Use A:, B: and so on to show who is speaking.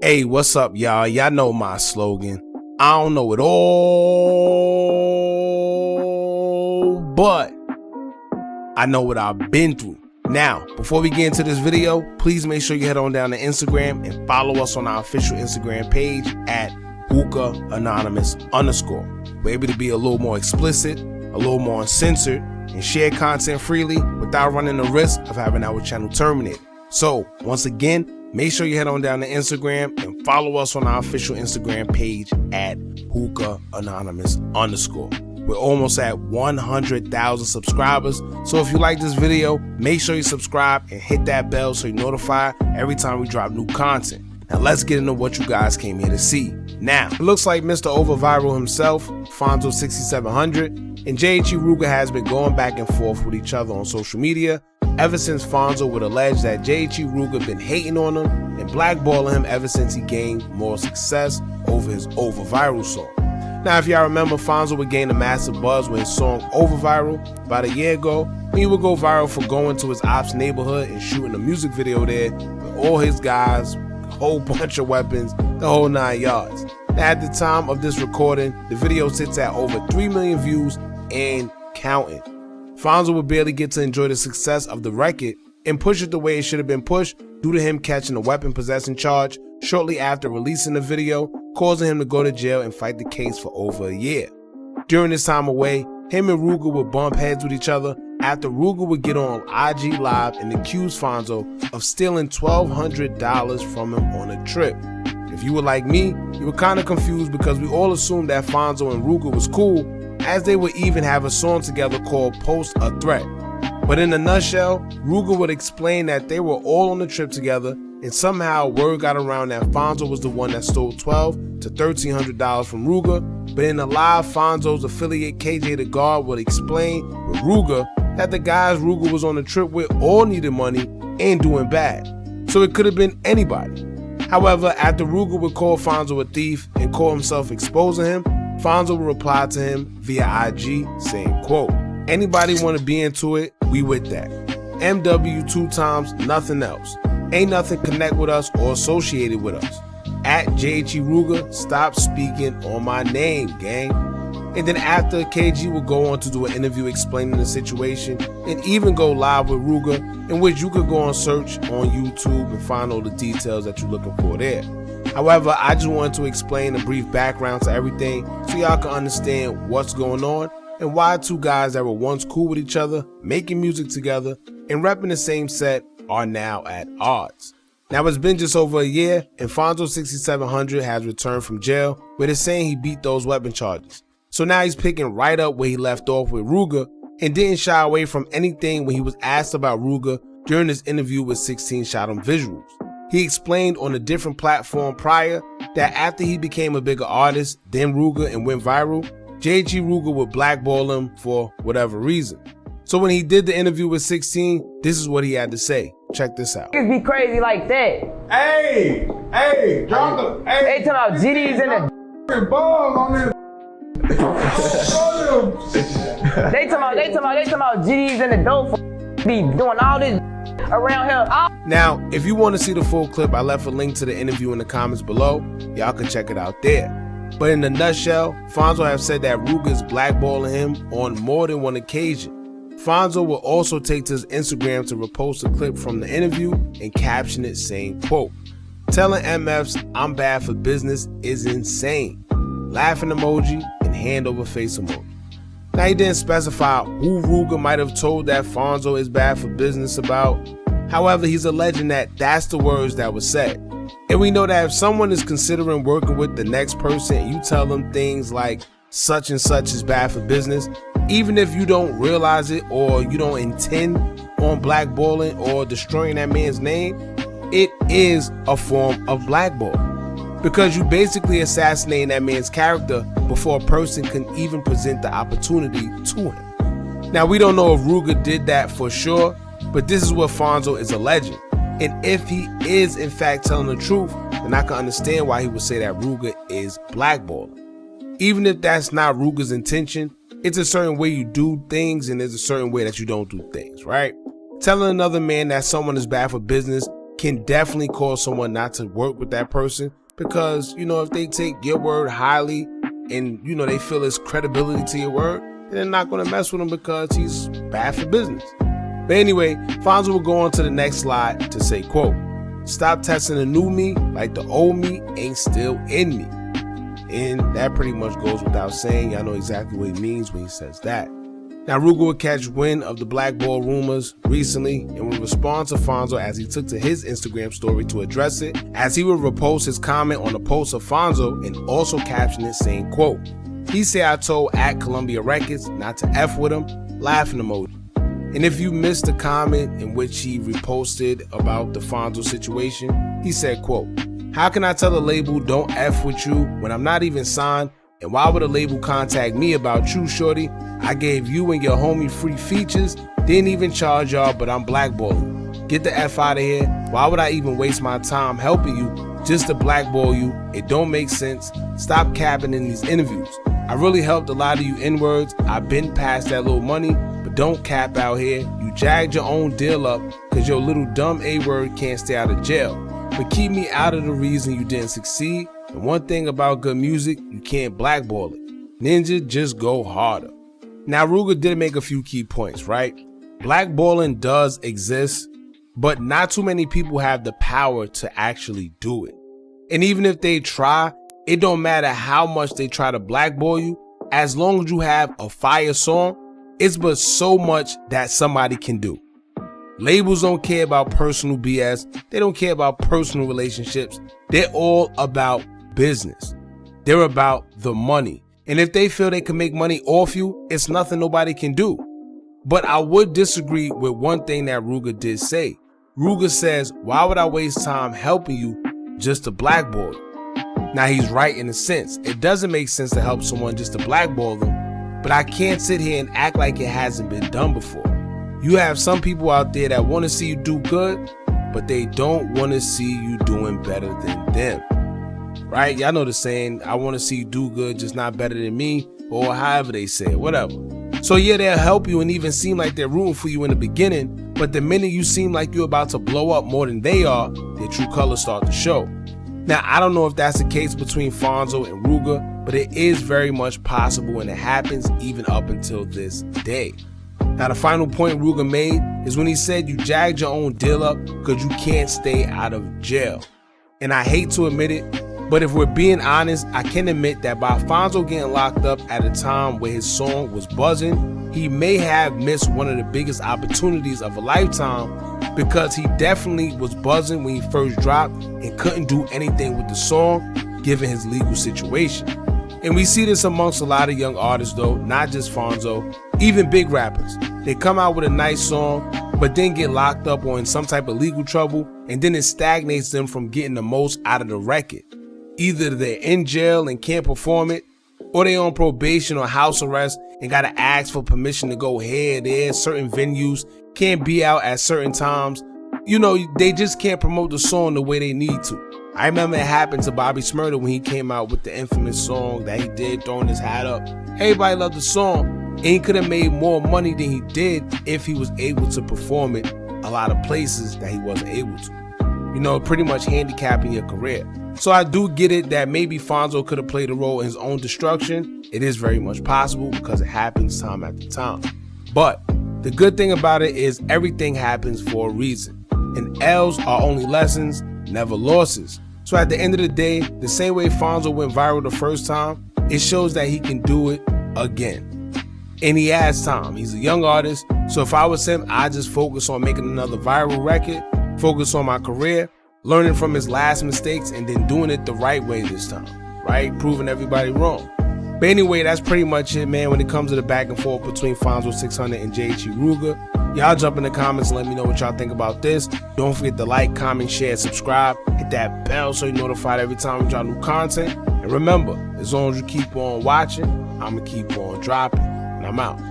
A: Hey, what's up, y'all? Y'all know my slogan. I don't know it all, but I know what I've been through. Now, before we get into this video, please make sure you head on down to Instagram and follow us on our official Instagram page at Hookah Anonymous _. We're able to be a little more explicit, a little more uncensored, and share content freely without running the risk of having our channel terminated. So, once again, make sure you head on down to Instagram and follow us on our official Instagram page at Hookah Anonymous _. We're almost at 100,000 subscribers, so if you like this video, make sure you subscribe and hit that bell so you're notified every time we drop new content. Now let's get into what you guys came here to see. Now, it looks like Mr. Over Viral himself, Fonzo6700, and JHE Rooga has been going back and forth with each other on social media ever since Fonzo would allege that JHE Rooga been hating on him and blackballing him ever since he gained more success over his Over Viral song. Now, if y'all remember, Fonzo would gain a massive buzz with his song Over Viral about a year ago, when he would go viral for going to his ops neighborhood and shooting a music video there with all his guys, a whole bunch of weapons, the whole 9 yards. Now, at the time of this recording, the video sits at over 3 million views and counting. Fonzo would barely get to enjoy the success of the record and push it the way it should have been pushed due to him catching a weapon possession charge shortly after releasing the video, causing him to go to jail and fight the case for over a year. During this time away, him and Rooga would bump heads with each other after Rooga would get on IG Live and accuse Fonzo of stealing $1,200 from him on a trip. If you were like me, you were kind of confused because we all assumed that Fonzo and Rooga was cool, as they would even have a song together called Post a Threat. But in a nutshell, Rooga would explain that they were all on the trip together, and somehow word got around that Fonzo was the one that stole $1,200 to $1,300 from Rooga. But in the live, Fonzo's affiliate KJ the Guard would explain with Rooga that the guys Rooga was on the trip with all needed money and doing bad, so it could have been anybody. However, after Rooga would call Fonzo a thief and call himself exposing him, Fonzo would reply to him via IG saying, quote, "Anybody want to be into it, we with that. MW 2 times, nothing else. Ain't nothing connect with us or associated with us. At JHE Rooga, stop speaking on my name, gang." And then after, KG would go on to do an interview explaining the situation and even go live with Rooga, in which you could go and search on YouTube and find all the details that you're looking for there. However, I just wanted to explain a brief background to everything so y'all can understand what's going on and why two guys that were once cool with each other, making music together, and repping the same set are now at odds. Now, it's been just over a year, and Fonzo6700 has returned from jail, where they're saying he beat those weapon charges. So now he's picking right up where he left off with Rooga and didn't shy away from anything when he was asked about Rooga during his interview with 16 Shot 'em Visuals. He explained on a different platform prior that after he became a bigger artist than Rooga and went viral, JHE Rooga would blackball him for whatever reason. So when he did the interview with 16, this is what he had to say. Check this out.
B: Niggas be crazy like that.
C: Hey, drop the.
B: They talking about GDs in the.
C: Balls on this.
B: They talking about GDs in the dope. Be doing all this around here.
A: Now, if you want to see the full clip, I left a link to the interview in the comments below. Y'all can check it out there. But in a nutshell, Fonzo have said that Rooga is blackballing him on more than one occasion. Fonzo will also take to his Instagram to repost a clip from the interview and caption it saying, quote, "Telling MFs I'm bad for business is insane. Laughing emoji and hand over face emoji." Now, he didn't specify who Rooga might have told that Fonzo is bad for business about. However, he's alleging that that's the words that were said. And we know that if someone is considering working with the next person and you tell them things like such and such is bad for business, even if you don't realize it or you don't intend on blackballing or destroying that man's name, it is a form of blackballing, because you basically assassinating that man's character before a person can even present the opportunity to him. Now, we don't know if Rooga did that for sure, but this is what Fonzo is alleging. And if he is in fact telling the truth, then I can understand why he would say that Rooga is blackballing. Even if that's not Rooga's intention, it's a certain way you do things and there's a certain way that you don't do things, right? Telling another man that someone is bad for business can definitely cause someone not to work with that person because, you know, if they take your word highly and, you know, they feel it's credibility to your word, then they're not going to mess with him because he's bad for business. But anyway, Fonzo will go on to the next slide to say, quote, "Stop testing the new me like the old me ain't still in me." And that pretty much goes without saying. Y'all know exactly what he means when he says that. Now, Rooga would catch wind of the blackball rumors recently and would respond to Fonzo as he took to his Instagram story to address it, as he would repost his comment on a post of Fonzo and also caption it saying, quote, "He say I told @Columbia Records not to F with him," laughing emoji. And if you missed the comment in which he reposted about the Fonzo situation, he said, quote, "How can I tell a label don't F with you when I'm not even signed? And why would a label contact me about you, shorty? I gave you and your homie free features, didn't even charge y'all, but I'm blackballing. Get the F out of here. Why would I even waste my time helping you just to blackball you? It don't make sense. Stop capping in these interviews. I really helped a lot of you N-words. I've been past that little money, but don't cap out here. You jagged your own deal up because your little dumb A-word can't stay out of jail. But keep me out of the reason you didn't succeed. And one thing about good music, you can't blackball it. Ninja, just go harder." Now, Rooga did make a few key points, right? Blackballing does exist, but not too many people have the power to actually do it. And even if they try, it don't matter how much they try to blackball you, as long as you have a fire song, it's but so much that somebody can do. Labels don't care about personal BS. They don't care about personal relationships. They're all about business. They're about the money. And if they feel they can make money off you, it's nothing nobody can do. But I would disagree with one thing that Rooga did say. Rooga says, "Why would I waste time helping you just to blackball you?" Now, he's right in a sense. It doesn't make sense to help someone just to blackball them, but I can't sit here and act like it hasn't been done before. You have some people out there that want to see you do good, but they don't want to see you doing better than them. Right? Y'all know the saying, "I want to see you do good, just not better than me," or however they say it, whatever. So yeah, they'll help you and even seem like they're rooting for you in the beginning, but the minute you seem like you're about to blow up more than they are, their true colors start to show. Now, I don't know if that's the case between Fonzo and Rooga, but it is very much possible and it happens even up until this day. Now, the final point Rooga made is when he said you jagged your own deal up because you can't stay out of jail. And I hate to admit it, but if we're being honest, I can admit that by Fonzo getting locked up at a time where his song was buzzing, he may have missed one of the biggest opportunities of a lifetime, because he definitely was buzzing when he first dropped and couldn't do anything with the song given his legal situation. And we see this amongst a lot of young artists though, not just Fonzo, even big rappers. They come out with a nice song, but then get locked up or in some type of legal trouble, and then it stagnates them from getting the most out of the record. Either they're in jail and can't perform it, or they're on probation or house arrest and gotta ask for permission to go here, there, certain venues, can't be out at certain times. You know, they just can't promote the song the way they need to. I remember it happened to Bobby Shmurda when he came out with the infamous song that he did, throwing his hat up. Everybody loved the song, and he could have made more money than he did if he was able to perform it a lot of places that he wasn't able to. You know, pretty much handicapping your career. So I do get it that maybe Fonzo could have played a role in his own destruction. It is very much possible because it happens time after time. But the good thing about it is everything happens for a reason. And L's are only lessons, never losses. So at the end of the day, the same way Fonzo went viral the first time, it shows that he can do it again. And he has time. He's a young artist. So if I was him, I'd just focus on making another viral record, focus on my career, learning from his last mistakes, and then doing it the right way this time, right? Proving everybody wrong. But anyway, that's pretty much it, man, when it comes to the back and forth between Fonzo600 and JHE Rooga. Y'all jump in the comments and let me know what y'all think about this. Don't forget to like, comment, share, subscribe. Hit that bell so you're notified every time we drop new content. And remember, as long as you keep on watching, I'm going to keep on dropping. And I'm out.